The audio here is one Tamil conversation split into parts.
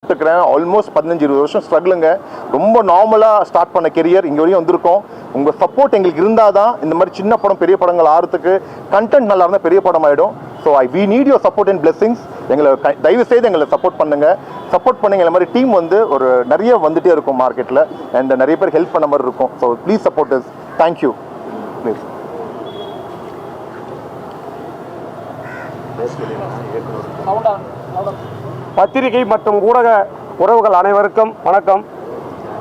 ஆல்மோஸ்ட் 15-20 வருஷம் ஸ்ட்ரகிளுங்க. ரொம்ப நார்மலாக ஸ்டார்ட் பண்ண கெரியர் இங்கே வரையும் வந்திருக்கோம். உங்கள் சப்போர்ட் எங்களுக்கு இருந்தால் தான் இந்த மாதிரி சின்ன படம் பெரிய படங்கள் ஆகிறதுக்கு கண்டென்ட் நல்லா இருந்தால் பெரிய படம் ஆகிடும். So we need your support and blessings. எங்களை தயவு செய்து எங்களை சப்போர்ட் பண்ணுங்கள். சப்போர்ட் பண்ணுங்க. இந்த மாதிரி டீம் வந்து ஒரு நிறைய வந்துகிட்டே இருக்கும் மார்க்கெட்டில் அண்ட் நிறைய பேர் ஹெல்ப் பண்ண மாதிரி இருக்கும். So please support is. Thank you. Please. பத்திரிகை மற்றும் ஊடக உறவுகள் அனைவருக்கும் வணக்கம்.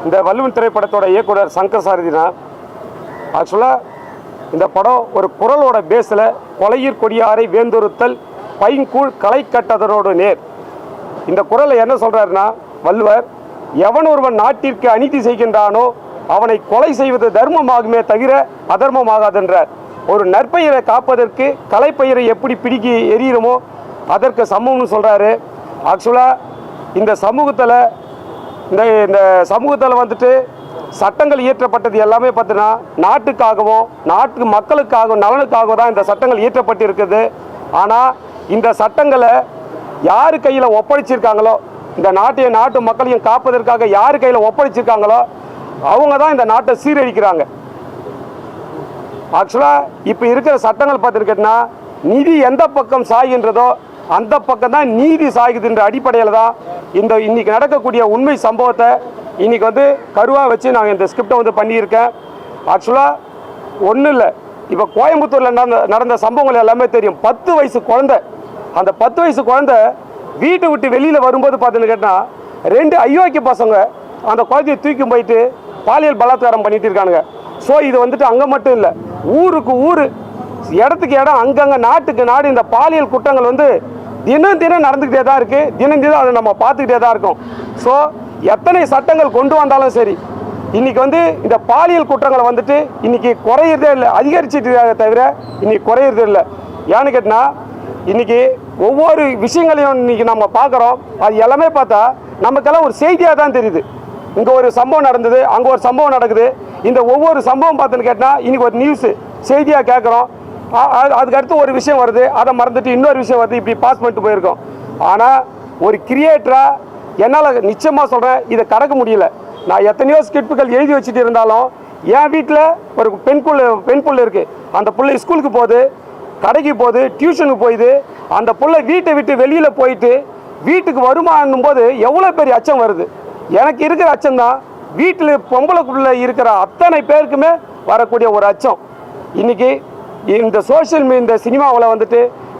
இந்த வள்ளுவன் திரைப்படத்தோட இயக்குனர் சங்கர் சாரதினா. ஆக்சுவலாக இந்த படம் ஒரு குரலோட பேஸில் கொலையிற் கொடியாரை வேந்தொருத்தல் பைங்கூழ் களை கட்டதனோடு நேர். இந்த குரலை என்ன சொல்கிறாருன்னா, வள்ளுவர் எவன் ஒருவன் நாட்டிற்கு அநீதி செய்கின்றானோ அவனை கொலை செய்வது தர்மமாகுமே தவிர அதர்மமாகாதென்றார். ஒரு நற்பெயரை காப்பதற்கு கலைப்பெயரை எப்படி பிடிக்கி எறிகிறோமோ அதற்கு சமம்னு சொல்கிறாரு. ஆக்சுவலாக இந்த சமூகத்தில் வந்துட்டு சட்டங்கள் இயற்றப்பட்டது எல்லாமே பார்த்தீங்கன்னா நாட்டுக்காகவும் நாட்டு மக்களுக்காகவும் நலனுக்காகவும் தான் இந்த சட்டங்கள் இயற்றப்பட்டிருக்குது. ஆனால் இந்த சட்டங்களை யார் கையில் ஒப்படைச்சிருக்காங்களோ, இந்த நாட்டு மக்களையும் காப்பதற்காக யார் கையில் ஒப்படைச்சிருக்காங்களோ அவங்க தான் இந்த நாட்டை சீரழிக்கிறாங்க. ஆக்சுவலாக இப்போ இருக்கிற சட்டங்கள் பார்த்துருக்கேன்னா நிதி எந்த பக்கம் சாய்கின்றதோ அந்த பக்கம் தான் நீதி சாய்குதுன்ற அடிப்படையில் தான் இன்னைக்கு நடக்கக்கூடிய உண்மை சம்பவத்தை இன்றைக்கி வந்து கருவாக வச்சு நாங்கள் இந்த ஸ்கிரிப்டை வந்து பண்ணியிருக்கேன். ஆக்சுவலாக ஒன்றும் இல்லை, இப்போ கோயம்புத்தூரில் நடந்த சம்பவங்கள் எல்லாமே தெரியும். 10 வயசு குழந்தை, அந்த 10 வயசு குழந்தை வீட்டை விட்டு வெளியில் வரும்போது பார்த்தீங்கன்னு கேட்டால் 2 அயோக்கிய பசங்க அந்த குழந்தையை தூக்கி போயிட்டு பாலியல் பலாத்காரம் பண்ணிட்டு இருக்கானுங்க. ஸோ இது வந்துட்டு அங்கே மட்டும் இல்லை, ஊருக்கு ஊர், இடத்துக்கு இடம், அங்கங்கே நாட்டுக்கு நாடு இந்த பாலியல் குற்றங்கள் வந்து தினம் நடந்துக்கிட்டே தான் இருக்குது. தினம் அதை நம்ம பார்த்துக்கிட்டே தான் இருக்கோம். ஸோ எத்தனை சட்டங்கள் கொண்டு வந்தாலும் சரி, இன்றைக்கி வந்து இந்த பாலியல் குற்றங்களை வந்துட்டு இன்றைக்கி குறையிறதே இல்லை, அதிகரிச்சுட்டு தவிர இன்றைக்கி குறையிறதே இல்லை. ஏன்னு கேட்டால் இன்றைக்கி ஒவ்வொரு விஷயங்களையும் இன்றைக்கி நம்ம பார்க்குறோம். அது எல்லாமே பார்த்தா நமக்கெல்லாம் ஒரு செய்தியாக தான் தெரியுது. இங்கே ஒரு சம்பவம் நடந்தது, அங்கே ஒரு சம்பவம் நடக்குது. இந்த ஒவ்வொரு சம்பவம் பார்த்துன்னு கேட்டால் இன்றைக்கி ஒரு நியூஸு செய்தியாக கேட்குறோம். அதுக்கடுத்து ஒரு விஷயம் வருது, அதை மறந்துட்டு இன்னொரு விஷயம் வருது. இப்படி பாஸ் பண்ணிட்டு போயிருக்கோம். ஆனால் ஒரு கிரியேட்டராக என்னால் நிச்சயமாக சொல்கிறேன், இதை கடக்க முடியல. நான் எத்தனையோ ஸ்கிரிப்டுகள் எழுதி வச்சுட்டு இருந்தாலும் என் வீட்டில் ஒரு பெண் புள்ள இருக்குது. அந்த பிள்ளை ஸ்கூலுக்கு போகுது, கடைக்கு போகுது, டியூஷனுக்கு போயிது. அந்த பிள்ளை வீட்டை விட்டு வெளியில் போயிட்டு வீட்டுக்கு வருமானும் போது எவ்வளோ பெரிய அச்சம் வருது. எனக்கு இருக்கிற அச்சம் தான் வீட்டில் பொம்பளைக்குள்ளே இருக்கிற அத்தனை பேருக்குமே வரக்கூடிய ஒரு அச்சம். இன்றைக்கி இந்த இந்த சினிமாவில் வந்துட்டு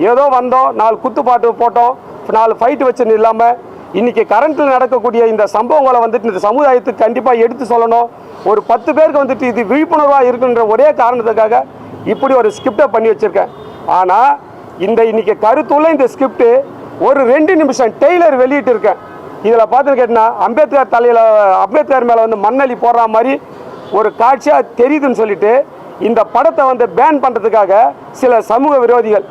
ஏதோ வந்தோம், 4 குத்துப்பாட்டு போட்டோம், 4 ஃபைட்டு வச்சுன்னு இல்லாமல் இன்றைக்கி கரண்ட்டில் நடக்கக்கூடிய இந்த சம்பவங்களை வந்துட்டு இந்த சமுதாயத்துக்கு கண்டிப்பாக எடுத்து சொல்லணும். ஒரு 10 பேருக்கு வந்துட்டு இது விழிப்புணர்வாக இருக்குன்ற ஒரே காரணத்துக்காக இப்படி ஒரு ஸ்கிரிப்டை பண்ணி வச்சுருக்கேன். ஆனால் இன்றைக்கி கருத்துள்ள இந்த ஸ்கிரிப்டு ஒரு 2 நிமிஷம் டெய்லர் வெளியிட்டு இருக்கேன். இதில் பார்த்துன்னு கேட்டால் அம்பேத்கர் மேலே வந்து மண்ணலி போடுற மாதிரி ஒரு காட்சியாக தெரியுதுன்னு சொல்லிட்டு இந்த படத்தை வந்து பேன் பண்ணுறதுக்காக சில சமூக விரோதிகள்,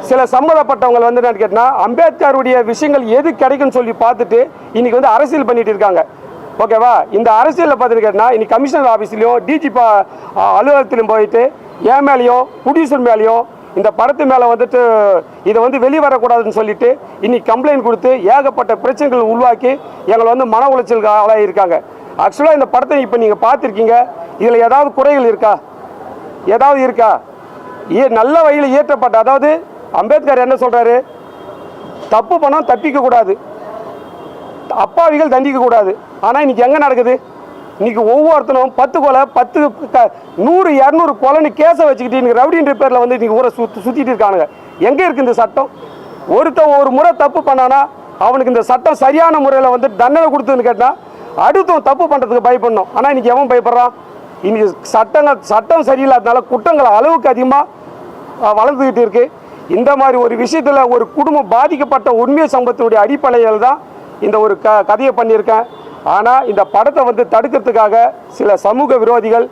சில சம்மந்தப்பட்டவங்க வந்து என்னன்னு கேட்டால் அம்பேத்கருடைய விஷயங்கள் எது கிடைக்குன்னு சொல்லி பார்த்துட்டு இன்றைக்கி வந்து அரசியல் பண்ணிட்டு இருக்காங்க. ஓகேவா? இந்த அரசியலில் பார்த்துட்டு கேட்டால் இன்றைக்கி கமிஷனர் ஆஃபீஸ்லேயும் டிஜிபி அலுவலகத்திலையும் போயிட்டு என் மேலேயும் ப்ரொடியூசர் மேலேயும் இந்த படத்து மேலே வந்துட்டு இதை வந்து வெளிவரக்கூடாதுன்னு சொல்லிட்டு இன்றைக்கி கம்ப்ளைண்ட் கொடுத்து ஏகப்பட்ட பிரச்சனைகள் உருவாக்கி எங்களை வந்து மன உளைச்சலுக்கு ஆளாகியிருக்காங்க. ஆக்சுவலாக இந்த படத்தை இப்போ நீங்கள் பார்த்துருக்கீங்க. இதில் ஏதாவது குறைகள் இருக்கா? ஏதாவது இருக்கா? நல்ல வழியில் இயற்றப்பட்ட, அதாவது அம்பேத்கர் என்ன சொல்கிறாரு, தப்பு பணம் தப்பிக்கக்கூடாது, அப்பாவிகள் தண்டிக்கக்கூடாது. ஆனால் இன்றைக்கி எங்கே நடக்குது? இன்றைக்கி ஒவ்வொருத்தனும் 10 கொலை 10 100 200 கொலைன்னு கேஸை வச்சுக்கிட்டு இன்றைக்கி ரவுடின்ற பேரில் வந்து இன்றைக்கி ஊரை சுற்றிட்டு இருக்கானுங்க. எங்கே இருக்குது இந்த சட்டம்? ஒரு முறை தப்பு பண்ணானா அவனுக்கு இந்த சட்டம் சரியான முறையில் வந்து தண்டனை கொடுத்துன்னு கேட்டால் அடுத்தவன் தப்பு பண்ணுறதுக்கு பயப்படணும். ஆனால் இன்றைக்கி எவன் பயப்படுறான்? இன்றைக்கி சட்டம் சரியில்லாதனால குற்றங்கள் அளவுக்கு அதிகமாக வளர்ந்துக்கிட்டு இருக்குது. இந்த மாதிரி ஒரு விஷயத்தில் ஒரு குடும்பம் பாதிக்கப்பட்ட உண்மை சம்பவத்தினுடைய அடிப்படையில் தான் இந்த ஒரு கதையை பண்ணியிருக்கேன். ஆனால் இந்த படத்தை வந்து தடுக்கிறதுக்காக சில சமூக விரோதிகள்,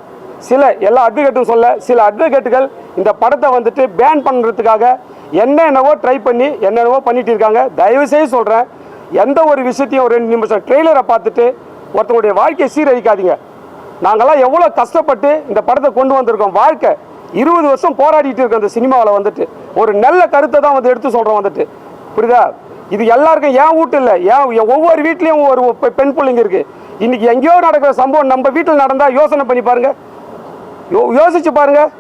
எல்லா அட்வொகேட்டும் சில அட்வொகேட்டுகள் இந்த படத்தை வந்துட்டு பேன் பண்ணுறதுக்காக என்னென்னவோ ட்ரை பண்ணி என்னென்னவோ பண்ணிட்டு இருக்காங்க. தயவுசெய்து சொல்கிறேன், எந்த ஒரு விஷயத்தையும் ஒரு 2 நிமிஷம் ட்ரெய்லரை பார்த்துட்டு ஒருத்தவங்களுடைய வாழ்க்கையை சீரழிக்காதீங்க. நாங்கள்லாம் எவ்வளோ கஷ்டப்பட்டு இந்த படத்தை கொண்டு வந்திருக்கோம். வாழ்க்கை 20 வருஷம் போராடிட்டு இருக்கோம் இந்த சினிமாவில் வந்துட்டு. ஒரு நல்ல கருத்தை தான் வந்து எடுத்து சொல்கிறோம் வந்துட்டு, புரியுதா? இது எல்லாருக்கும் ஏன் வீட்டு இல்லை, ஏன் ஒவ்வொரு வீட்லேயும் ஒரு பெண் பிள்ளைங்க இருக்குது. இன்றைக்கி எங்கேயோ நடக்கிற சம்பவம் நம்ம வீட்டில் நடந்தால் யோசனை பண்ணி பாருங்கள், யோசிச்சு பாருங்கள்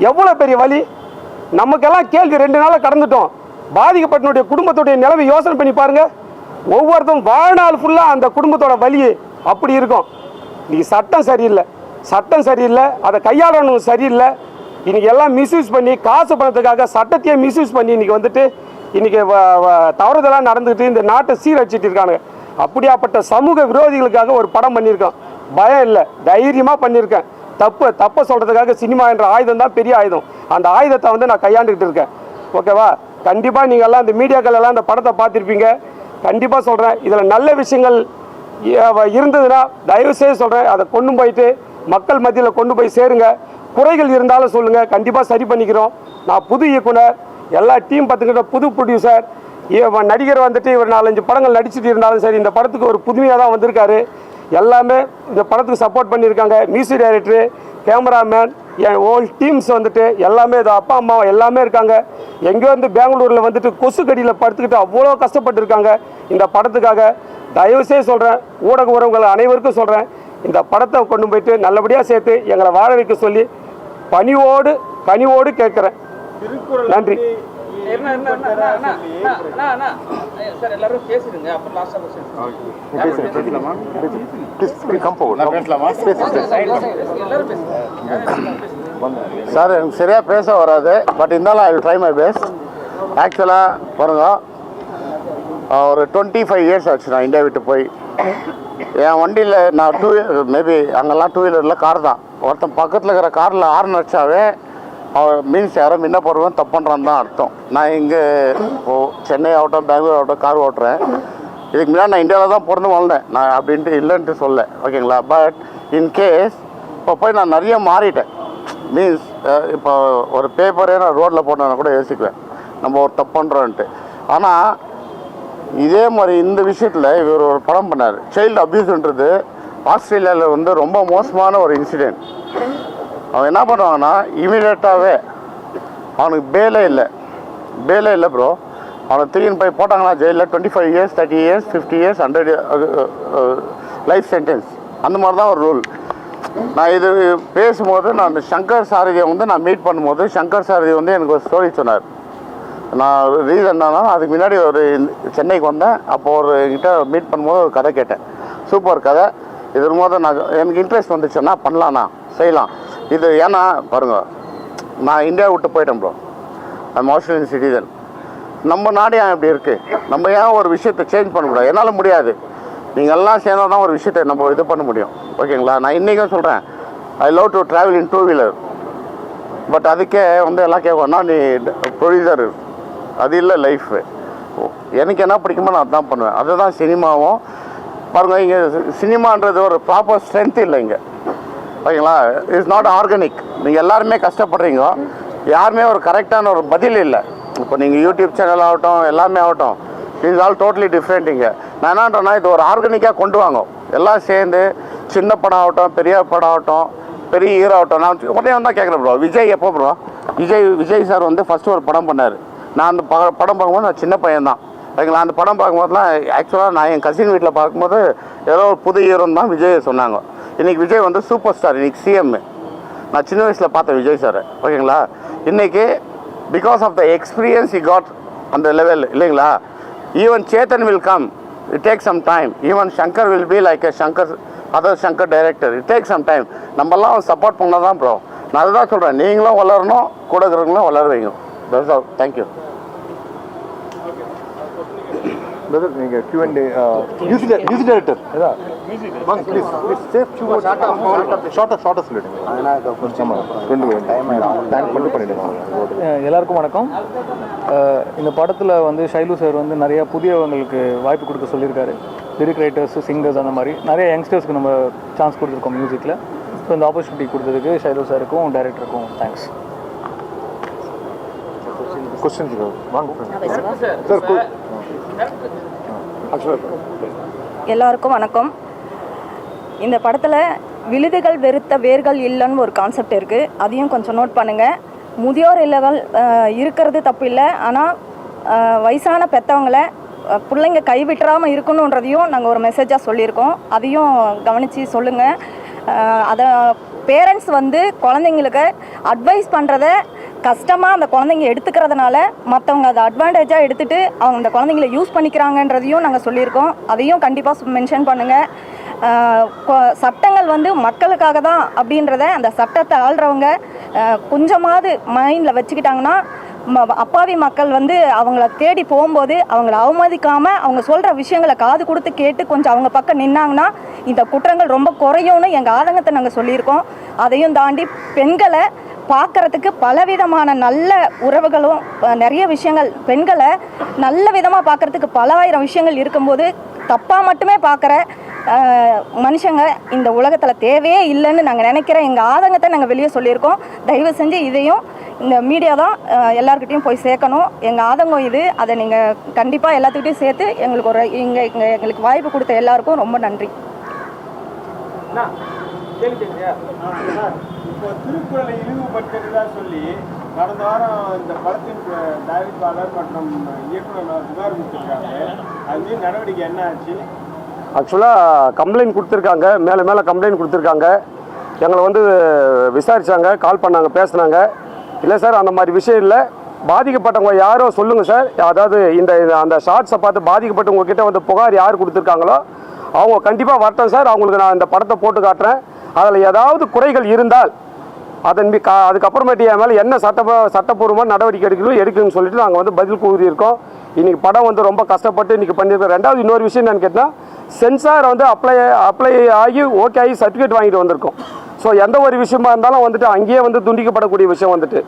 எவ்வளோ பெரிய வலி. நமக்கெல்லாம் கேள்வி 2 நாளாக கடந்துட்டோம். பாதிக்கப்பட்டனுடைய குடும்பத்துடைய நிலைமை யோசனை பண்ணி பாருங்கள். ஒவ்வொருத்தரும் வாழ்நாள் ஃபுல்லாக அந்த குடும்பத்தோட வலி அப்படி இருக்கும். இன்றைக்கி சட்டம் சரியில்லை, அதை கையாளணும் சரியில்லை. இன்றைக்கி எல்லாம் மிஸ்யூஸ் பண்ணி காசு பணத்துக்காக சட்டத்தையே மிஸ்யூஸ் பண்ணி இன்றைக்கி வந்துட்டு இன்றைக்கி தவறுதலாக நடந்துக்கிட்டு இந்த நாட்டை சீரழிச்சிட்டு இருக்காங்க. அப்படியாப்பட்ட சமூக விரோதிகளுக்காக ஒரு படம் பண்ணியிருக்கோம். பயம் இல்லை, தைரியமாக பண்ணியிருக்கேன். தப்பை சொல்கிறதுக்காக சினிமா என்ற ஆயுதம் தான் பெரிய ஆயுதம். அந்த ஆயுதத்தை வந்து நான் கையாண்டுக்கிட்டு இருக்கேன். ஓகேவா? கண்டிப்பாக நீங்கள் எல்லாம் இந்த மீடியாக்கள் எல்லாம் இந்த படத்தை பார்த்துருப்பீங்க. கண்டிப்பாக சொல்கிறேன், இதில் நல்ல விஷயங்கள் இருந்ததுன்னா தயவுசெய்து சொல்கிறேன், அதை கொண்டு போயிட்டு மக்கள் மத்தியில் கொண்டு போய் சேருங்க. குறைகள் இருந்தாலும் சொல்லுங்கள், கண்டிப்பாக சரி பண்ணிக்கிறோம். நான் புது இயக்குனர், எல்லா டீம் பார்த்துக்கிட்ட புது ப்ரொடியூசர், நடிகர் வந்துட்டு இவர் 4-5 படங்கள் நடிச்சுட்டு இருந்தாலும் சரி, இந்த படத்துக்கு ஒரு புதுமையாக தான் வந்திருக்காரு. எல்லாமே இந்த படத்துக்கு சப்போர்ட் பண்ணியிருக்காங்க. மியூசிக் டைரக்டரு, கேமராமேன், என் ஓல் டீம்ஸ் வந்துட்டு எல்லாமே இது அப்பா அம்மா எல்லாமே இருக்காங்க. எங்கேயோ வந்து பெங்களூரில் வந்துட்டு கொசு கடியில் படுத்துக்கிட்டு அவ்வளோ கஷ்டப்பட்டுருக்காங்க இந்த படத்துக்காக. தயவுசெய்து சொல்கிறேன், ஊடக உறவுகள் அனைவருக்கும் சொல்கிறேன், இந்த படத்தை கொண்டு போயிட்டு நல்லபடியாக சேர்த்து எங்களை வாழ வைக்க சொல்லி கனிவோடு கேட்குறேன். நன்றி. சார் எனக்கு சரியாக பேச வராது, பட் இருந்தாலும் I will try my best. ஆக்சுவலாக பாருங்க, ஒரு 25 இயர்ஸ் ஆச்சு நான் இந்தியா விட்டு போய். என் வண்டியில் நான் மேபி அங்கெல்லாம் 2 வீலரில் கார் தான். ஒருத்தன் பக்கத்தில் இருக்கிற காரில் ஹார்ன் அடிச்சாவே அவன் மீன்ஸ் யாரோ முன்ன போடுவேன் தப்பு பண்ணுறான்னு தான் அர்த்தம். நான் இங்கே சென்னை ஆகட்டும் பெங்களூர் ஆகட்டும் கார் ஓட்டுறேன். இதுக்கு முன்னாடி நான் இந்தியாவில் தான் பிறந்து வளர்ந்தேன், நான் அப்படின்ட்டு இல்லைன்ட்டு சொல்ல, ஓகேங்களா? பட் இன்கேஸ் இப்போ போய் நான் நிறைய மாறிட்டேன். மீன்ஸ் இப்போ ஒரு பேப்பரே நான் ரோட்டில் போட்டேன்னா கூட யோசிக்குவேன் நம்ம ஒரு தப்பு பண்ணுறோன்ட்டு. ஆனால் இதே மாதிரி இந்த விஷயத்தில் இவர் ஒரு படம் பண்ணார். சைல்டு அப்யூஸ்ன்றது ஆஸ்திரேலியாவில் வந்து ரொம்ப மோசமான ஒரு இன்சிடெண்ட். அவன் என்ன பண்ணுவாங்கன்னா இமீடியட்டாகவே அவனுக்கு பேலே இல்லை ப்ரோ. அவனை திடீர்னு போய் போட்டாங்கன்னா ஜெயிலில் 25 years 30 years 50 years 100 life sentence, அந்த மாதிரி தான் ஒரு ரூல். நான் இது பேசும்போது நான் அந்த சங்கர் சாரதியை வந்து நான் மீட் பண்ணும்போது சங்கர் சாரதி வந்து எனக்கு ஒரு ஸ்டோரி சொன்னார். நான் ரீசன் என்னன்னா அதுக்கு முன்னாடி ஒரு சென்னைக்கு வந்தேன். அப்போ ஒரு என்கிட்ட மீட் பண்ணும்போது ஒரு கதை கேட்டேன், சூப்பர் கதை. இது போது நான் எனக்கு இன்ட்ரெஸ்ட் வந்துச்சுன்னா பண்ணலாண்ணா செய்யலாம். இது ஏன்னா பாருங்கள், நான் இந்தியா விட்டு போயிட்டேன் ப்ரோ, ஐம் ஆஸ்திரேலியன் சிட்டிசன். நம்ம நாடு ஏன் இப்படி இருக்குது? நம்ம ஏன் ஒரு விஷயத்தை சேஞ்ச் பண்ண முடியாது? என்னால் முடியாது. நீங்கள் எல்லாம் சேர்ந்தால் தான் ஒரு விஷயத்தை நம்ம இது பண்ண முடியும், ஓகேங்களா? நான் இன்றைக்கும் சொல்கிறேன், I love to travel in 2 wheeler. But அதுக்கே வந்து எல்லாம் கேட்கணும்னா நீ ப்ரொடியூசர், அது இல்லை லைஃபு. எனக்கு என்ன பிடிக்குமோ நான் அதான் பண்ணுவேன். அதுதான் சினிமாவும். பாருங்கள், இங்கே சினிமான்றது ஒரு ப்ராப்பர் ஸ்ட்ரென்த் இல்லை இங்கே, ஓகேங்களா? It's not organic. நீங்கள் எல்லாருமே கஷ்டப்படுறீங்க, யாருமே ஒரு கரெக்டான ஒரு பதில் இல்லை. இப்போ நீங்கள் யூடியூப் சேனல் ஆகட்டும் எல்லாமே ஆகட்டும், இட்ஸ் ஆல் டோட்டலி டிஃப்ரெண்ட். இங்கே நான் என்னன்றேன்னா இது ஒரு ஆர்கானிக்காக கொண்டு வாங்க, எல்லாம் சேர்ந்து. சின்ன படம் ஆகட்டும் பெரிய படம் ஆகட்டும் பெரிய ஹீரோ ஆகட்டும். நான் உடனே தான் கேட்குறேன் ப்ரோ, விஜய் எப்போ ப்ரோ? விஜய் சார் வந்து ஃபஸ்ட்டு ஒரு படம் பண்ணார். நான் அந்த படம் பார்க்கும்போது நான் சின்ன பையன்தான், ஓகேங்களா? அந்த படம் பார்க்கும்போதுலாம் ஆக்சுவலாக நான் என் கசின் வீட்டில் பார்க்கும்போது ஏதோ ஒரு புது ஹீரோன்னு தான் விஜய் சொன்னாங்க. இன்றைக்கி விஜய் வந்து சூப்பர் ஸ்டார், இன்றைக்கி சிஎம். நான் சின்ன வயசில் பார்த்தேன் விஜய் சார், ஓகேங்களா? இன்றைக்கி because of the experience he got அந்த லெவல், இல்லைங்களா? Even Chetan will come, it take some time. Even Shankar will be like other Shankar director, it take some time. நம்மலாம் சப்போர்ட் பண்ணால் தான் ப்ரோ. நான் அதுதான் சொல்கிறேன், நீங்களும் வளரணும், கூட இருக்கிறவங்களும் வளர வைங்க. That's all. தேங்க்யூ. Brother, நீங்கள் Q&A music director வாங்க ப்ளீஸ் சேஃப் ஷார்ட்டாக சொல்லிடுங்க. எல்லாருக்கும் வணக்கம். இந்த படத்தில் வந்து ஷைலு சார் வந்து நிறையா புதியவங்களுக்கு வாய்ப்பு கொடுக்க சொல்லியிருக்காரு. லிரிக் ரைட்டர்ஸ், சிங்கர்ஸ், அந்த மாதிரி நிறைய யங்ஸ்டர்ஸ்க்கு நம்ம சான்ஸ் கொடுத்துருக்கோம் மியூசிக்கில். ஸோ இந்த ஆப்பர்ச்சுனிட்டி கொடுத்ததுக்கு ஷைலு சாருக்கும் டைரக்டருக்கும் தேங்க்ஸ். கொஸ்டின்ஸ் வாங்க சார். எல்லாருக்கும் வணக்கம். இந்த படத்தில் விழுதுகள் வெறுத்த வேர்கள் இல்லைன்னு ஒரு கான்செப்ட் இருக்குது, அதையும் கொஞ்சம் நோட் பண்ணுங்கள். முதியோர் இல்லங்கள் இருக்கிறது தப்பு இல்லை, ஆனால் வயசான பெற்றவங்கள பிள்ளைங்க கைவிட்டுறாமல் இருக்கணுன்றதையும் நாங்கள் ஒரு மெசேஜாக சொல்லியிருக்கோம். அதையும் கவனித்து சொல்லுங்கள். அதை பேரண்ட்ஸ் வந்து குழந்தைங்களுக்கு அட்வைஸ் பண்ணுறத கஷ்டமாக அந்த குழந்தைங்க எடுத்துக்கிறதுனால மற்றவங்க அதை அட்வான்டேஜாக எடுத்துகிட்டு அவங்க அந்த குழந்தைங்கள யூஸ் பண்ணிக்கிறாங்கன்றதையும் நாங்கள் சொல்லியிருக்கோம். அதையும் கண்டிப்பாக மென்ஷன் பண்ணுங்கள். சட்டங்கள் வந்து மக்களுக்காக தான் அப்படின்றத அந்த சட்டத்தை ஆள்றவங்க கொஞ்சமாவது மைண்டில் வச்சுக்கிட்டாங்கன்னா அப்பாவி மக்கள் வந்து அவங்கள தேடி போகும்போது அவங்கள அவமதிக்காமல் அவங்க சொல்கிற விஷயங்களை காது கொடுத்து கேட்டு கொஞ்சம் அவங்க பக்கம் நின்னாங்கன்னா இந்த குற்றங்கள் ரொம்ப குறையும்னு எங்கள் ஆதங்கத்தை நாங்கள் சொல்லியிருக்கோம். அதையும் தாண்டி பெண்களை பார்க்குறதுக்கு பலவிதமான நல்ல உறவுகளும் நிறைய விஷயங்கள் பெண்களை நல்ல விதமாக பார்க்குறதுக்கு பல ஆயிரம் விஷயங்கள் இருக்கும்போது தப்பாக மட்டுமே பார்க்குற மனுஷங்க இந்த உலகத்தில் தேவையே இல்லைன்னு நாங்கள் நினைக்கிற எங்கள் ஆதங்கத்தை நாங்கள் வெளியே சொல்லியிருக்கோம். தயவு செஞ்சு இதையும் இந்த மீடியா தான் எல்லாருக்கிட்டையும் போய் சேர்க்கணும். எங்கள் ஆதங்கம் இது. அதை நீங்கள் கண்டிப்பாக எல்லாத்துக்கிட்டையும் சேர்த்து எங்களுக்கு எங்களுக்கு வாய்ப்பு கொடுத்த எல்லாருக்கும் ரொம்ப நன்றி. இப்போ திருக்குறளை இழிவுபடுத்துறதா சொல்லி கடந்த வாரம் இந்த படத்தின் தயாரிப்பாளர் மற்றும் இயக்குனர் புகார் கொடுத்துருக்காங்க. அது நடவடிக்கை என்ன ஆச்சு? ஆக்சுவலாக கம்ப்ளைண்ட் கொடுத்துருக்காங்க, மேலே கம்ப்ளைண்ட் கொடுத்துருக்காங்க. எங்களை வந்து விசாரித்தாங்க, கால் பண்ணாங்க, பேசுனாங்க. இல்லை சார் அந்த மாதிரி விஷயம் இல்லை, பாதிக்கப்பட்டவங்க யாரோ சொல்லுங்கள் சார். அதாவது அந்த ஷார்ட்ஸை பார்த்து பாதிக்கப்பட்டவங்க கிட்ட வந்து புகார் யார் கொடுத்துருக்காங்களோ அவங்க கண்டிப்பாக வரட்டும் சார். அவங்களுக்கு நான் இந்த படத்தை போட்டு காட்டுறேன். அதில் ஏதாவது குறைகள் இருந்தால் அதுக்கப்புறமேட்டு என் மேலே என்ன சட்டப்பூர்வமாக நடவடிக்கை எடுக்கணும்னு சொல்லிட்டு நாங்கள் வந்து பதில் கூறியிருக்கோம். இன்றைக்கி படம் வந்து ரொம்ப கஷ்டப்பட்டு இன்றைக்கி பண்ணியிருக்கோம். ரெண்டாவது இன்னொரு விஷயம் என்னென்னு கேட்டால் சென்சார் வந்து அப்ளை ஆகி ஓகே ஆகி சர்டிஃபிகேட் வாங்கிட்டு வந்திருக்கோம். ஸோ எந்த ஒரு விஷயமா இருந்தாலும் வந்துட்டு அங்கேயே வந்து துண்டிக்கப்படக்கூடிய விஷயம் வந்துட்டு.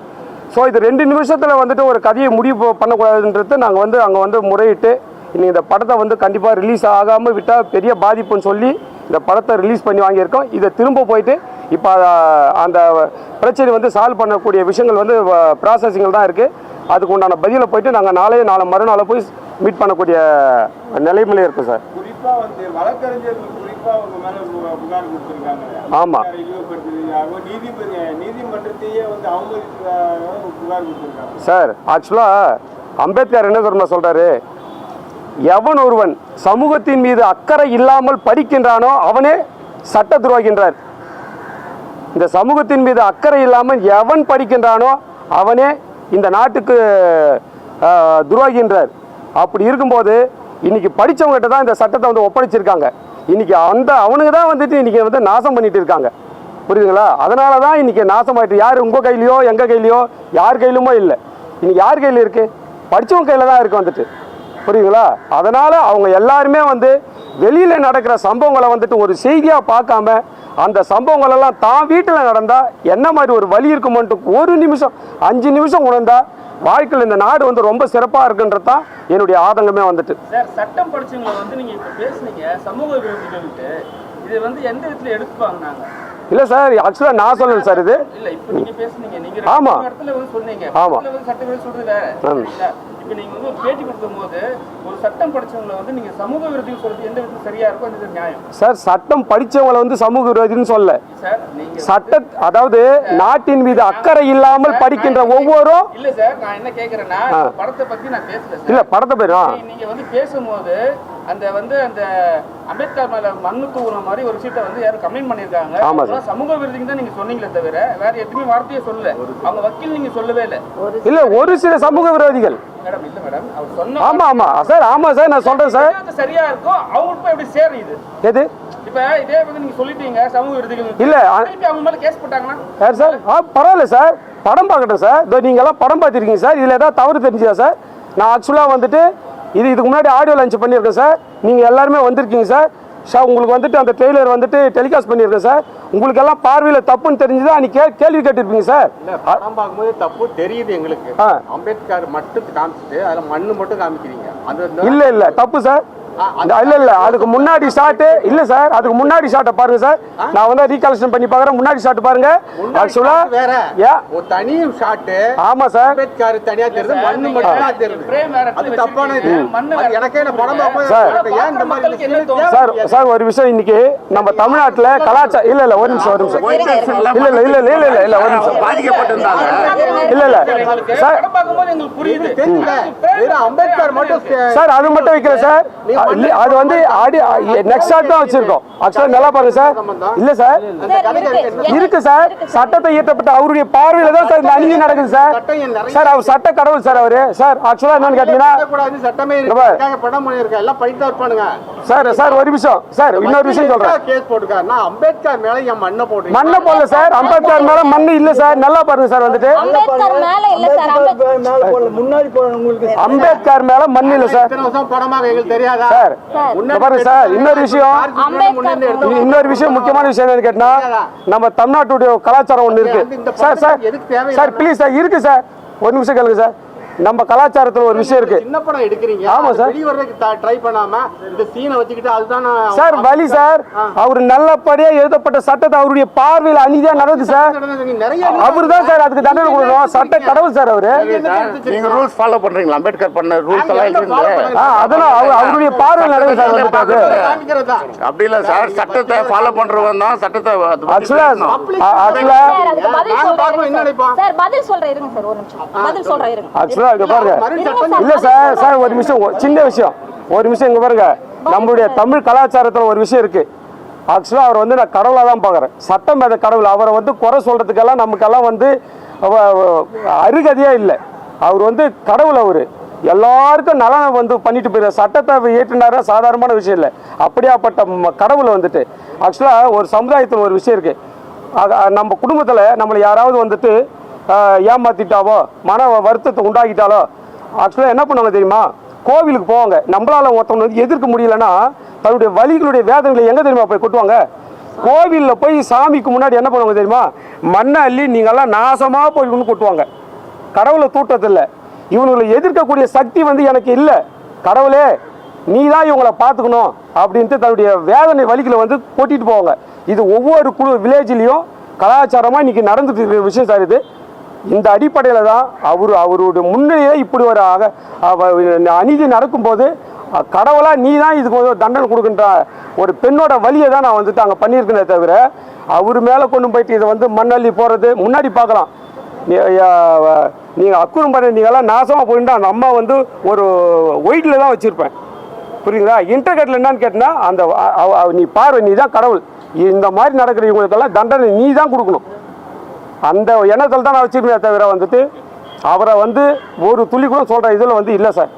ஸோ இது 2 நிமிஷத்தில் வந்துட்டு ஒரு கதையை முடிவு பண்ணக்கூடாதுன்றது நாங்கள் வந்து அங்கே வந்து முறையிட்டு இன்றைக்கி இந்த படத்தை வந்து கண்டிப்பாக ரிலீஸ் ஆகாமல் விட்டால் பெரிய பாதிப்புன்னு சொல்லி இந்த படத்தை ரிலீஸ் பண்ணி வாங்கியிருக்கோம். இதை திரும்ப போயிட்டு இப்போ அந்த பிரச்சனை வந்து சால்வ் பண்ணக்கூடிய விஷயங்கள் வந்து ப்ராசஸிங்கில் தான் இருக்குது. அதுக்கு உண்டான பதிலை போயிட்டு நாங்கள் நாளை மறுநாள் போய் மீட் பண்ணக்கூடிய நிலைமையிலே இருக்கும் சார். குறிப்பாக வந்து வழக்கறிஞர்கள் குறிப்பாக அவங்க மேலே புகார் கொடுத்துருக்காங்க. ஆமாம், நீதிமன்றத்தையே வந்து அவமதித்ததாக புகார் கொடுத்துருக்காங்க சார். ஆக்சுவலாக அம்பேத்கர் என்ன தெரியுமா சொல்கிறாரு, எவன் ஒருவன் சமூகத்தின் மீது அக்கறை இல்லாமல் படிக்கின்றானோ அவனே சட்ட துரோகின்றார். இந்த சமூகத்தின் மீது அக்கறை இல்லாமல் எவன் படிக்கின்றானோ அவனே இந்த நாட்டுக்கு துரோகின்றார். அப்படி இருக்கும்போது இன்னைக்கு படித்தவங்ககிட்ட தான் இந்த சட்டத்தை வந்து ஒப்படைச்சிருக்காங்க. இன்னைக்கு அவனுக்கு தான் வந்துட்டு இன்னைக்கு வந்து நாசம் பண்ணிட்டு இருக்காங்க. புரியுதுங்களா? அதனால தான் இன்னைக்கு நாசமாயிட்டு. யார் உங்கள் கையிலையோ எங்கள் கையிலையோ யார் கையிலுமோ இல்லை. இன்னைக்கு யார் கையில் இருக்குது? படித்தவங்க கையில் தான் இருக்குது வந்துட்டு. புரியுதுங்களா? அதனால் அவங்க எல்லாருமே வந்து வெளியில் நடக்கிற சம்பவங்களை வந்துட்டு ஒரு செய்தியாக பார்க்காம அந்த சம்பவங்களெல்லாம் தான் வீட்டில் நடந்தால் என்ன மாதிரி ஒரு வழி இருக்குமோன்ட்டு 1 நிமிஷம் 5 நிமிஷம் உணர்ந்தால் வாழ்க்கையில் இந்த நாடு வந்து ரொம்ப சிறப்பாக இருக்குன்றது தான் என்னுடைய ஆதங்கமே வந்துட்டு. சார், சட்டம் படிச்சவங்களை வந்து நீங்கள் இப்போ பேசுனீங்க சமூக விரோதிகள்ட்டு, இது வந்து எந்த விதத்தில் எடுத்துப்பாங்க? நாங்கள் இல்லை சார், ஆக்சுவலாக நான் சொல்லல சார். இது இல்லை, இப்போ நீங்கள் பேசுனீங்க, நீங்கள் ஆமாம் இடத்துல வந்து சொன்னீங்க. ஆமாம், சட்டவிரோதி சொல்றது வேற. இப்போ நீங்கள் வந்து ஒரு பேட்டி கொடுக்கும் போது ஒரு சட்டம் படித்தவங்களை வந்து நீங்கள் சமூக விரோதின்னு சொல்றது எந்த விதத்தில் சரியாக இருக்கும்? எந்த நியாயம் சார்? சட்டம் படித்தவங்களை வந்து சமூக விரோதின்னு சொல்ல சார். நீங்கள் அதாவது நாட்டின் மீது அக்கறை இல்லாமல் படிக்கின்ற ஒவ்வொருவரும். இல்லை சார், நான் என்ன கேட்குறேன்னா படத்தை பற்றி நான் பேசல. இல்லை, படத்தை பேரா நீங்கள் வந்து பேசும்போது அந்த அம்பேத்கர் மேல மண்ணு தூவுற மாதிரி ஒரு சீட்டை வந்து யாரும் கம்ப்ளைண்ட் பண்ணிருக்காங்க. சமூக விரோதிங்க தான் நீங்க சொன்னீங்களே தவிர வேற எதுவுமே வார்த்தையே சொல்லல. அவங்க வக்கீல் நீங்க சொல்லவே இல்லை. இல்ல, ஒரு சில சமூக விரோதிகள். மேடம் இல்ல மேடம், அவர் சொன்ன ஆமா சார். ஆமா சார், நான் சொல்றேன் சார். சரியா இருக்கும். அவங்களுக்கு எப்படி சேருது? எது? இப்ப இதே வந்து நீங்க சொல்லிட்டீங்க சமூக விரோதிகள் இல்ல, அவங்க மேல கேஸ் போட்டாங்கன்னா யார் சார்? பரவாயில்ல சார், படம் பார்க்கட்டும் சார். நீங்க எல்லாம் படம் பார்த்துருக்கீங்க சார். இதுல ஏதாவது தவறு தெரிஞ்சுதா சார்? நான் ஆக்சுவலா வந்துட்டு இதுக்கு முன்னாடி ஆடியோ லான்ச் பண்ணியிருக்கேன் சார். நீங்கள் எல்லாருமே வந்திருக்கீங்க சார். உங்களுக்கு வந்துட்டு அந்த ட்ரெய்லர் வந்துட்டு டெலிகாஸ்ட் பண்ணியிருக்கேன் சார். உங்களுக்கு எல்லாம் பார்வையில் தப்புன்னு தெரிஞ்சுதான் அன்றைக்கி கேள்வி கேட்டிருப்பீங்க சார். படம் பார்க்கும்போது தப்பு தெரியுது எங்களுக்கு. அம்பேத்கர் மட்டும் காமிச்சிட்டு அதில் மண்ணு மட்டும் காமிக்கிறீங்க. இல்லை தப்பு சார். இல்ல அதுக்கு முன்னாடி ஷாட் இல்ல சார், அதுக்கு முன்னாடி ஷாட்டை பாருங்க சார். நான் வந்து ரீகால்குலேஷன் பண்ணி பார்க்கறேன். முன்னாடி ஷாட் பாருங்க. ஆக்சுவலா வேற யா ஒரு தனி ஷாட். ஆமா சார், அம்பேத்கர் தனியா தெரியுது, மண்ணு மட்டும் தெரியுது. அது தப்பான இது. அது எனக்கே என்ன படம் பார்ப்போம். ஏன் இந்த மாதிரி சார் சார் ஒரு விஷயம், இன்னைக்கு நம்ம தமிழ்நாட்டுல கலாச்சாரம் இல்ல ஒரு நிமிஷம் ஒரு நிமிஷம் இல்ல ஒரு நிமிஷம் பாதிக்கப்பட்டிருந்தாங்க. இல்ல சார் படம் பார்க்கும்போது எங்களுக்கு புரியுது. தெரியல. அம்பேத்கர் மட்டும் சார் அது மட்டும் வைக்கல சார், அது வந்து நெக்ஸ்ட் ஷாட் தான் வச்சிருக்கோம். ஆக்சுவலா நல்லா பாருங்க சார். இல்ல சார் இருக்கு சார், சட்டத்தை இயற்றப்பட்ட அவருடைய பார்வையில தான் சார் இந்த அநீதி நடக்குது சார். சார் அவர் சட்ட கடவுள் சார் அவரு. சார் ஆக்சுவலா என்னன்னு கேட்டீங்கன்னா சட்டமே படம் பண்ணிருக்க எல்லாம் பண்ணிட்டு இருப்பானுங்க சார். சார் ஒரு நிமிஷம் சார், இன்னொரு விஷயம் சொல்றேன். கேஸ் போட்டுக்காருன்னா அம்பேத்கர் மேல என் மண்ணை போட்டு மண்ணை போடல சார், அம்பேத்கர் மேல மண்ணு இல்ல சார். நல்லா பாருங்க சார், வந்துட்டு அம்பேத்கர் மேல இல்ல சார், அம்பேத்கர் மேல மண் இல்ல சார். இத்தனை வருஷம் படமாக எங்களுக்கு தெரியாதா சார் பாருங்க சார், இன்னொரு விஷயம் முக்கியமான விஷயம் என்னன்னு கேட்டா, நம்ம தமிழ்நாட்டுடைய கலாச்சாரம் ஒண்ணு இருக்கு sir. Sir sir please sir, இருக்கு சார், ஒரு நிமிஷம் கேளுங்க சார். நம்ம கலாச்சாரத்துல ஒரு விஷயம் இருக்கு. சின்ன படம் எடுக்கிறீங்க. ஆமா சார், வெளிய வரதுக்கு ட்ரை பண்ணாம இந்த சீனை வச்சுக்கிட்டு அதுதான் சார் வலி சார். அவர் நல்லபடியா எழுதப்பட்ட சட்டத்தை அவருடைய பார்வையில் அநீதியா நடக்குது சார். நிறைய அவரு தான் சார் அதுக்கு தண்டனை கொடுக்கணும். சட்ட கடவுள் சார் அவரு. நீங்க ரூல்ஸ் ஃபாலோ பண்றீங்களா? அம்பேத்கர் பண்ண ரூல்ஸ் எல்லாம் இருக்குங்க. அதெல்லாம் அவருடைய பார்வையில் நடக்குது சார். வந்துட்டு அப்படி இல்ல சார், சட்டத்தை ஃபாலோ பண்றவங்க தான் சட்டத்தை ஆக்சுவலா சார் பதில் சொல்றேன் இருங்க சார், ஒரு நிமிஷம் பதில் சொல்றேன் இருங்க. ஆக்சுவலா இங்க பாருங்க, இல்ல சார் சார் ஒரு நிமிஷம், சின்ன விஷயம் ஒரு நிமிஷம். இங்க பாருங்க, நம்மளுடைய தமிழ் கலாச்சாரத்துல ஒரு விஷயம் இருக்கு. ஆக்சுவலா அவர் வந்து நான் கடவுளா தான் பாக்குறேன். சட்டம் மேத கடவுள். அவரை வந்து குறை சொல்றதுக்கெல்லாம் நமக்கெல்லாம் வந்து அருகதையா இல்லை. அவர் வந்து கடவுள். அவரு எல்லாருக்கும் நலனை வந்து பண்ணிட்டு போயிரு. சட்டத்தை ஏற்றுனாரா சாதாரணமான விஷயம் இல்லை. அப்படியாப்பட்ட கடவுளை வந்துட்டு ஆக்சுவலா ஒரு சமுதாயத்தில் ஒரு விஷயம் இருக்கு. நம்ம குடும்பத்தில் நம்மளை யாராவது வந்துட்டு ஏமாத்திட்டாவோ மன வருத்தத்தை உண்டாக்கிட்டாலோ ஆக்சுவலாக என்ன பண்ணுவாங்க தெரியுமா? கோவிலுக்கு போவாங்க. நம்மளால ஒருத்தவங்க வந்து எதிர்க்க முடியலன்னா தன்னுடைய வலிகளுடைய வேதனைகளை எங்கே தெரியுமா போய் கொட்டுவாங்க? கோவிலில் போய் சாமிக்கு முன்னாடி என்ன பண்ணுவாங்க தெரியுமா? மண்ணை அள்ளி நீங்கள்லாம் நாசமாக போய் ஒன்று கொட்டுவாங்க. கடவுளை தூட்டத்தில்லை. இவங்களை எதிர்க்கக்கூடிய சக்தி வந்து எனக்கு இல்லை. கடவுளே நீ தான் இவங்களை பார்த்துக்கணும் அப்படின்ட்டு தன்னுடைய வேதனை வலிகளை வந்து கொட்டிட்டு போவாங்க. இது ஒவ்வொரு வில்லேஜ்லேயும் கலாச்சாரமாக இன்றைக்கி நடந்துட்டு இருக்கிற விஷயம் சார். இது இந்த அடிப்படையில் தான் அவருடைய முன்னிலையே இப்படி ஒரு அநீதி நடக்கும்போது கடவுளாக நீ தான் இதுக்கு ஒரு தண்டனை கொடுக்கின்ற ஒரு பெண்ணோட வழியை தான் நான் வந்துட்டு அங்கே பண்ணியிருக்கேனே தவிர அவர் மேலே கொண்டு போயிட்டு இதை வந்து மண்ணள்ளி போகிறது முன்னாடி பார்க்கலாம். நீங்கள் அக்குறம் பண்ண நீங்கள்லாம் நாசமாக போயிட்டா அந்த அம்மா வந்து ஒரு ஒயிட்டில் தான் வச்சுருப்பேன். புரியுங்களா? இன்டர்கேட்டில் என்னன்னு கேட்டினா அந்த நீ பார்வை நீ தான் கடவுள். இந்த மாதிரி நடக்கிற இவங்களுக்கெல்லாம் தண்டனை நீ தான் கொடுக்கணும். அந்த எண்ணத்தில் தான் நான் வச்சுருப்பேன் தவிர வந்துட்டு அவரை வந்து ஒரு துளி கூட சொல்கிற இதில் வந்து இல்லை சார்.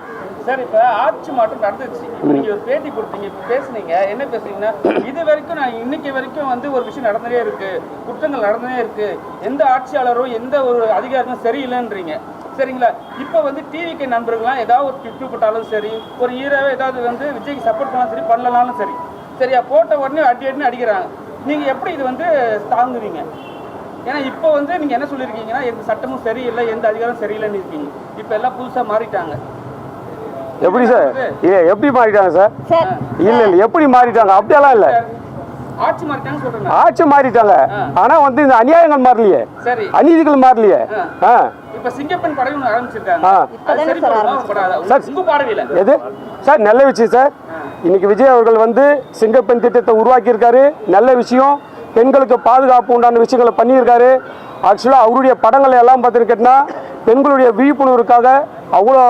சார் இப்போ ஆட்சி மாற்றம் நடந்துச்சு. நீங்க ஒரு பேட்டி கொடுத்தீங்க, இப்போ பேசுனீங்க. என்ன பேசுறீங்கன்னா இது வரைக்கும் நான் இன்னைக்கு வரைக்கும் வந்து ஒரு விஷயம் நடந்தே இருக்கு, குற்றங்கள் நடந்தே இருக்கு, எந்த ஆட்சியாளரும் எந்த ஒரு அதிகாரமும் சரியில்லைன்றீங்க. சரிங்களா? இப்போ வந்து டிவிக்கு நண்பர்கள்லாம் ஏதாவது ஒரு கிஃப்ட் போட்டாலும் சரி, ஒரு ஹீரோவை ஏதாவது வந்து விஜய்க்கு சப்போர்ட் பண்ணாலும் சரி, பண்ணலனாலும் சரி, சரியா போட்ட உடனே அடின்னு அடிக்கிறாங்க. நீங்க எப்படி இது வந்து தாங்குவீங்க? ஏன்னா இப்போ வந்து நீங்க என்ன சொல்லியிருக்கீங்கன்னா எந்த சட்டமும் சரியில்லை, எந்த அதிகாரம் சரியில்லைன்னு இருக்கீங்க. இப்போ எல்லாம் புதுசாக மாறிட்டாங்க. எப்படி சார்? எப்படி மாறிட்டாங்க சார்? இல்லை எப்படி மாறிட்டாங்க? அப்படியெல்லாம் இல்லை. ஆட்சி மாறிட்டாங்க சொல்றேன். ஆட்சி மாறிட்டாங்க. ஆனா வந்து இந்த அநியாயங்கள் மாறலையே, சரி அநீதிகள் மாறலையே. இப்ப சிங்கப்பெண் படை ஒன்று ஆரம்பிச்சிருக்காங்க. எது சார்? நல்ல விஷயம் சார். இன்னைக்கு விஜய் அவர்கள் வந்து சிங்கப்பெண் திட்டத்தை உருவாக்கி இருக்காரு. நல்ல விஷயம். பெண்களுக்கு பாதுகாப்பு உண்டான விஷயங்களை பண்ணியிருக்காரு. ஆக்சுவலாக அவருடைய படங்களை எல்லாம் பார்த்துன்னு கேட்டினா பெண்களுடைய விழிப்புணர்வுக்காக அவ்வளோ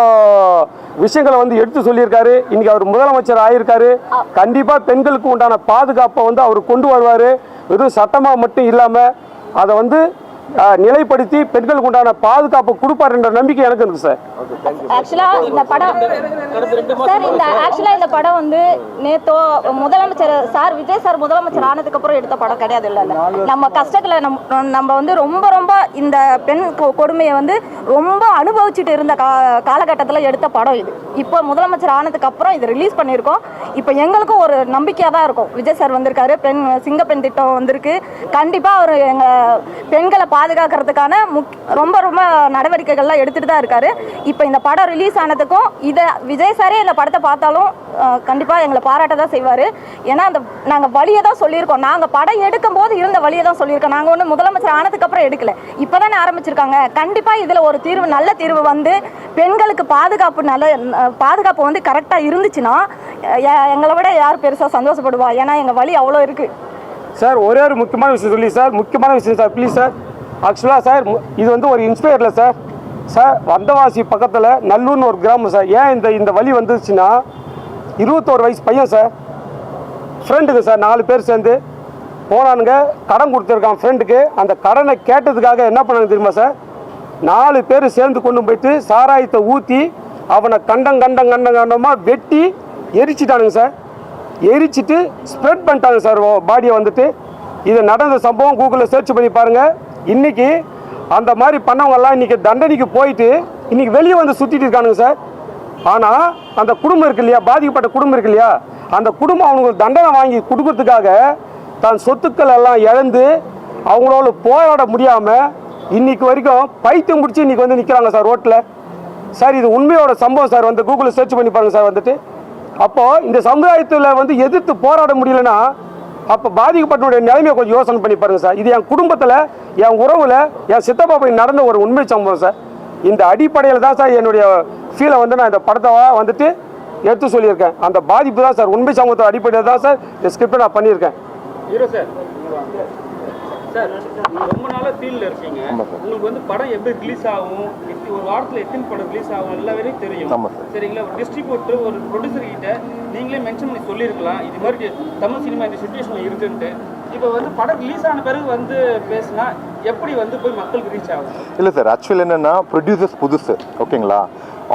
விஷயங்களை வந்து எடுத்து சொல்லியிருக்காரு. இன்னைக்கு அவர் முதலமைச்சர் ஆகியிருக்காரு. கண்டிப்பாக பெண்களுக்கு உண்டான பாதுகாப்பை வந்து அவர் கொண்டு வருவார். வெறும் சட்டமாக மட்டும் இல்லாமல் அதை வந்து நிலைப்படுத்தி பெண்களுக்கு உண்டான பாதுகாப்பு கொடுப்பார் என்ற நம்பிக்கை எனக்கு இருக்கு சார். ஆக்சுவலா இந்த படம் சார், இந்த படம் வந்து நேத்தோ முதலமைச்சர் சார் விஜய் சார் முதலமைச்சர் ஆனதுக்கு அப்புறம் எடுத்த படம் கிடையாது. இல்லை நம்ம கஷ்டத்துல நம்ம வந்து ரொம்ப ரொம்ப இந்த பெண் கொடுமையை வந்து ரொம்ப அனுபவிச்சுட்டு இருந்த காலகட்டத்தில் எடுத்த படம் இது. இப்போ முதலமைச்சர் ஆனதுக்கு அப்புறம் இது ரிலீஸ் பண்ணியிருக்கோம். இப்போ எங்களுக்கும் ஒரு நம்பிக்கையாக தான் இருக்கும். விஜய் சார் வந்திருக்காரு, சிங்கப்பெண் திட்டம் வந்திருக்கு. கண்டிப்பாக அவர் எங்கள் பெண்களை பாதுகாக்கிறதுக்கான ரொம்ப ரொம்ப நடவடிக்கைகள்லாம் எடுத்துகிட்டு தான் இருக்காரு. இப்போ இந்த படம் ரிலீஸ் ஆனதுக்கும் இதை விஜய் சாரே இந்த படத்தை பார்த்தாலும் கண்டிப்பாக எங்களை பாராட்ட தான் செய்வார். ஏன்னா அந்த நாங்கள் வழியை தான் சொல்லியிருக்கோம். நாங்கள் படம் எடுக்கும் போது இருந்த வழியை தான் சொல்லியிருக்கோம். நாங்கள் ஒன்றும் முதலமைச்சர் ஆனதுக்கப்புறம் எடுக்கல, இப்போ தானே ஆரம்பிச்சிருக்காங்க. கண்டிப்பாக இதில் ஒரு தீர்வு, நல்ல தீர்வு வந்து பெண்களுக்கு பாதுகாப்பு வந்து கரெக்டாக இருந்துச்சுன்னா எங்களை விட யார் பெருசாக சந்தோஷப்படுவா? ஏன்னா எங்கள் வழி அவ்வளோ இருக்குது. சார் ஒரே ஒரு முக்கியமான விஷயம் சொல்லி சார், முக்கியமான விஷயம் சார், ப்ளீஸ் சார். ஆக்சுவலாக சார் இது வந்து ஒரு இன்ஸ்பயரில் சார். சார் வந்தவாசி பக்கத்தில் நல்லூர்னு ஒரு கிராமம் சார். ஏன் இந்த வழி வந்துச்சுன்னா 21 வயசு பையன் சார், ஃப்ரெண்டுக்கு சார் 4 பேர் சேர்ந்து போனானுங்க, கடன் கொடுத்துருக்கான் ஃப்ரெண்டுக்கு. அந்த கடனை கேட்டதுக்காக என்ன பண்ணாங்க தெரியுமா சார்? 4 பேர் சேர்ந்து கொண்டு போயிட்டு சாராயத்தை ஊற்றி அவனை கண்டமாக வெட்டி எரிச்சிட்டானுங்க சார். எரிச்சிட்டு ஸ்ப்ரெட் பண்ணிட்டாங்க சார் பாடியை வந்துட்டு. இது நடந்த சம்பவம் கூகுளில் சர்ச் பண்ணி பாருங்கள். இன்றைக்கி அந்த மாதிரி பண்ணவங்கெல்லாம் இன்றைக்கி தண்டனைக்கு போயிட்டு இன்றைக்கி வெளியே வந்து சுற்றிட்டு இருக்கானுங்க சார். ஆனால் அந்த குடும்பம் இருக்கு இல்லையா, பாதிக்கப்பட்ட குடும்பம் இருக்கு இல்லையா, அந்த குடும்பம் அவங்களுக்கு தண்டனை வாங்கி கொடுக்கறதுக்காக தன் சொத்துக்கள் எல்லாம் இழந்து அவங்களோட போராட முடியாமல் இன்றைக்கி வரைக்கும் பைத்தியம் முடிச்சு இன்றைக்கி வந்து நிற்கிறாங்க சார் ரோட்டில். சார் இது உண்மையோட சம்பவம் சார். வந்து கூகுளில் சர்ச் பண்ணி பாருங்கள் சார். வந்துட்டு அப்போது இந்த சமுதாயத்தில் வந்து எதிர்த்து போராட முடியலன்னா அப்போ பாதிக்கப்பட்டவருடைய நிலைமையை கொஞ்சம் யோசனை பண்ணி பாருங்கள் சார். இது என் குடும்பத்தில், என் உறவில், என் சித்தப்பா போய் நடந்த ஒரு உண்மை சம்பவம் சார். இந்த அடிப்படையில் தான் சார் என்னுடைய ஃபீலை வந்து நான் இந்த படத்தை வந்துட்டு எடுத்து சொல்லியிருக்கேன். அந்த பாதிப்பு தான் சார், உண்மை சம்பவத்தை அடிப்படையில் தான் சார் இந்த ஸ்கிரிப்டை நான் பண்ணியிருக்கேன். ஹீரோ சார், சார் ரொம்ப நாளாக ஃபீல்டில் இருக்கீங்க. உங்களுக்கு வந்து படம் எப்படி ரிலீஸ் ஆகும், ஒரு வாரத்தில் எத்தனை படம் ரிலீஸ் ஆகும் எல்லா வரையும் தெரியும் சரிங்களா? ஒரு டிஸ்ட்ரிபியூட்டர், ஒரு ப்ரொடியூசர் கிட்ட நீங்களே மென்ஷன் பண்ணி சொல்லியிருக்கலாம் இது மாதிரி தமிழ் சினிமா இந்த சுச்சுவேஷனில் இருக்குன்ட்டு. இப்போ வந்து படம் ரிலீஸ் ஆன பிறகு வந்து பேசினா எப்படி வந்து போய் மக்களுக்கு ரீச் ஆகும்? இல்லை சார், ஆக்சுவலி என்னென்னா ப்ரொடியூசர்ஸ் புதுசு, ஓகேங்களா?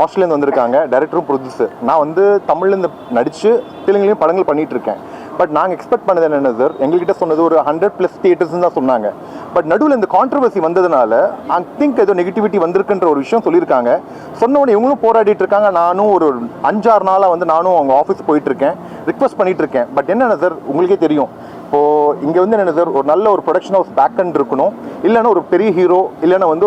ஆஸ்திரேலியாந்து வந்திருக்காங்க, டைரக்டரும் ப்ரொடியூசர். நான் வந்து தமிழ்லேருந்து நடித்து தெலுங்குலேயும் படங்கள் பண்ணிகிட்டு இருக்கேன். பட் நாங்கள் எக்ஸ்பெக்ட் பண்ணது என்னென்ன சார், எங்கள்கிட்ட சொன்னது ஒரு 100+ தியேட்டர்ஸ்ன்னு தான் சொன்னாங்க. பட் நடுவில் இந்த கான்ட்ரவர்சி வந்ததுனால ஐ திங்க் ஏதோ நெகட்டிவிட்டி வந்திருக்குன்ற ஒரு விஷயம் சொல்லியிருக்காங்க. சொன்னவொடனே இவங்களும் போராடிட்டு இருக்காங்க. நானும் ஒரு 5-6 நாளாக வந்து நானும் அவங்க ஆஃபீஸ் போயிட்டுருக்கேன், ரிக்வஸ்ட் பண்ணிகிட்ருக்கேன். பட் என்னென்ன சார், உங்களுக்கே தெரியும் இப்போது இங்கே வந்து என்ன சார், ஒரு நல்ல ஒரு ப்ரொடக்ஷன் ஹவுஸ் பேக்கண்ட் இருக்கணும், இல்லைன்னா ஒரு பெரிய ஹீரோ, இல்லைன்னா வந்து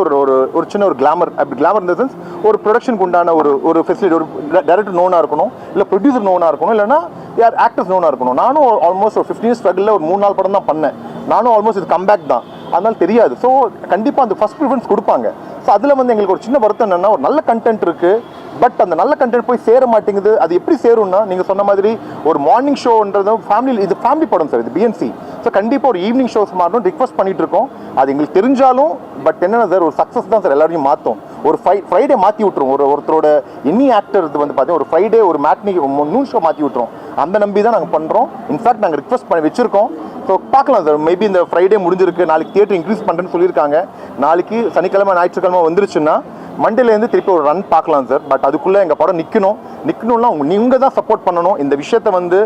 ஒரு சின்ன ஒரு கிளாமர், அப்படி கிளாமர் இந்த சென்ஸ் ஒரு ப்ரொடக்ஷனுக்கு உண்டான ஒரு ஃபெசிலிட்டி, ஒரு டைரக்டர் நோனாக இருக்கணும், இல்லை ப்ரொடியூசர் நோனாக இருக்கணும், இல்லைன்னா யார் ஆக்டர்ஸ் நோனாக இருக்கணும். நானும் ஆல்மோஸ்ட் ஒரு 15 years ஸ்ட்ரகிளில் ஒரு 3-4 படம் தான் பண்ணேன். நானும் ஆல்மோஸ்ட் இது கம்பேக் தான், அதனால தெரியாது. ஸோ கண்டிப்பாக அந்த ஃபஸ்ட் ப்ரிஃபரன்ஸ் கொடுப்பாங்க. ஸோ அதில் வந்து எங்களுக்கு ஒரு சின்ன வருத்தம் என்னென்னா, ஒரு நல்ல கண்டென்ட் இருக்குது, பட் அந்த நல்ல கண்டென்ட் போய் சேர மாட்டேங்குது. அது எப்படி சேரும்னா, நீங்கள் சொன்ன மாதிரி ஒரு மார்னிங் ஷோன்றது ஃபேமிலி, இது ஃபேமிலி படம் சார், இது பிஎன்சி. ஸோ கண்டிப்பாக ஒரு ஈவினிங் ஷோஸ் மாறணும் ரிக்வஸ்ட் பண்ணிட்டு இருக்கோம். அது எங்களுக்கு தெரிஞ்சாலும் பட் என்னென்ன சார், ஒரு சக்ஸஸ் தான் சார் எல்லாரையும் மாற்றும். ஒரு ஃப்ரைடே மாற்றி விட்டுரும். ஒருத்தரோட எனி ஆக்டர் இது வந்து பார்த்தீங்கன்னா ஒரு ஃப்ரைடே ஒரு மேட்னி நியூ ஷோ மாற்றி விட்டுரும். அந்த நம்பி தான் நாங்கள் பண்ணுறோம். இன்ஃபேக்ட் நாங்கள் ரிக்வஸ்ட் பண்ணி வச்சுருக்கோம். ஸோ பார்க்கலாம் சார், மேபி இந்த ஃப்ரைடே முடிஞ்சிருக்கு, நாளைக்கு தியேட்டர் இன்க்ரீஸ் பண்ணுறேன்னு சொல்லியிருக்காங்க. நாளைக்கு சனிக்கிழமை ஞாயிற்றுக்கிழமை வந்துருச்சுன்னா மண்டேலேருந்து திருப்பி ஒரு ரன் பார்க்கலாம் சார். பட் அதுக்குள்ளே எங்கள் படம் நிற்கணும்னா நீங்கள் தான் சப்போர்ட் பண்ணணும். இந்த விஷயத்தை வந்து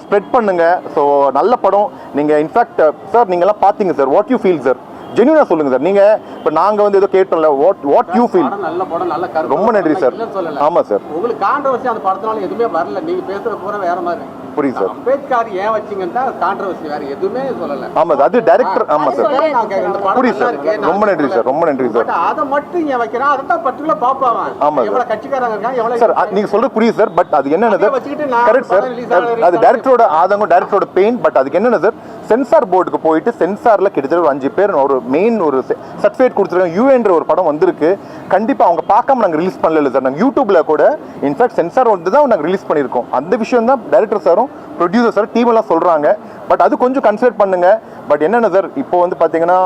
ஸ்ப்ரெட் பண்ணுங்கள். ஸோ நல்ல படம். நீங்கள் இன்ஃபேக்ட் சார் நீங்கள்லாம் பார்த்தீங்க sir, what you feel sir, ஜென்யூனாக சொல்லுங்கள் சார். நீங்கள் இப்போ நாங்கள் வந்து ஏதோ கேட்டோம்ல, வாட் யூ ஃபீல். நல்ல படம், நல்ல கருத்து. ரொம்ப நன்றி சார். ஆமாம் சார், உங்களுக்கு கான்ட்ரவர்சி அந்த படத்தினால எதுவுமே வரல. நீங்கள் பேசுகிற பூரா வேற மாதிரி. புரியுது சார். அம்பேத்கர் ஏன் வச்சிங்கன்னா கான்ட்ரவர்சி வேற எதுவுமே சொல்லல. ஆமாம் சார், அது டைரக்டர். ஆமாம் சார், புரியுது சார். ரொம்ப நன்றி சார், ரொம்ப நன்றி சார். அதை மட்டும் ஏன் வைக்கிறேன், அதை தான் பர்டிகுலர் பார்ப்பாங்க. ஆமாம் எவ்வளோ கட்சிக்காரங்க இருக்காங்க, எவ்வளோ சார் நீங்கள் சொல்கிறது புரியுது சார். பட் அது என்னென்ன சார், கரெக்ட் சார், அது டைரக்டரோட ஆதங்கம், டைரக்டரோட பெயின். பட் அதுக்கு என்னென்ன சார், சென்சார் போர்டுக்கு போயிட்டு சென்சாரில் கிட்டத்தட்ட ஒரு 5 பேர் ஒரு மெயின் ஒரு சர்டிஃபிகேட் கொடுத்துருக்காங்க. யூஎன்ற ஒரு படம் வந்திருக்கு. கண்டிப்பாக அவங்க பார்க்காம நாங்கள் ரிலீஸ் பண்ணல சார். நாங்கள் யூடியூப்ல கூட இன்ஃபேக்ட் சென்சார் வந்து தான் நாங்கள் ரிலீஸ் பண்ணியிருக்கோம். அந்த விஷயம் தான் டைரக்டர் சாரும் ப்ரொடியூசர் சார் டீம் எல்லாம் சொல்கிறாங்க. பட் அது கொஞ்சம் கன்சிடர் பண்ணுங்க. பட் என்னென்ன சார், இப்போ வந்து பார்த்தீங்கன்னா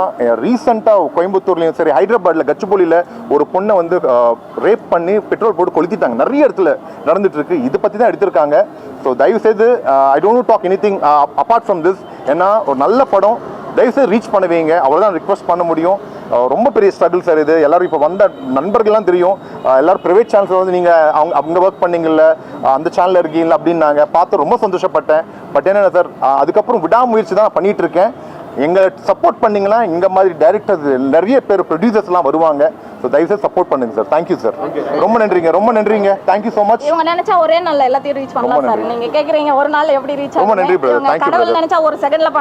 ரீசெண்டாக கோயம்புத்தூர்லையும் சரி, ஹைதராபாத்தில் கச்சுப்பொலியில் ஒரு பொண்ணை வந்து ரேப் பண்ணி பெட்ரோல் போட்டு கொளுத்திட்டாங்க. நிறைய இடத்துல நடந்துட்டு இருக்கு. இதை பற்றி தான் எடுத்திருக்காங்க. ஸோ தயவுசெய்து I don't talk anything apart from this. ஏன்னா ஒரு நல்ல படம் தயவுசெய்து ரீச் பண்ண வைங்க, அவ்வளோதான் ரிக்வஸ்ட் பண்ண முடியும். ரொம்ப பெரிய ஸ்ட்ரகிள் சார் இது. எல்லோரும் இப்போ வந்த நண்பர்கள்லாம் தெரியும். எல்லோரும் ப்ரைவேட் சேனல்ஸில் வந்து நீங்கள் அவங்க ஒர்க் பண்ணீங்கல்ல, அந்த சேனலில் இருக்கீங்களா அப்படின்னாங்க. பார்த்து ரொம்ப சந்தோஷப்பட்டேன். பட் என்னென்ன சார், அதுக்கப்புறம் விடாமுயற்சி தான் நான் பண்ணிகிட்டு இருக்கேன். எங்களை சப்போர்ட் பண்ணிங்கன்னா இந்த மாதிரி டைரக்டர்ஸ் நிறைய பேர் ப்ரொடியூசர்ஸ்லாம் வருவாங்க. ஸோ தயவுசெய்து சப்போர்ட் பண்ணுங்க சார். தேங்க்யூ சார், ரொம்ப நன்றிங்க, ரொம்ப நன்றிங்க. Thank you so much. இவங்க நினைச்சா ஒரே நாள்ல எல்லாத்தையும் ரீச் பண்ணலாம் சார். நீங்க கேக்குறீங்க ஒரு நாள் எப்படி ரீச் ஆகும். ரொம்ப நன்றி பிரதர். Thank you brother. நினைச்சா ஒரு செகண்ட்ல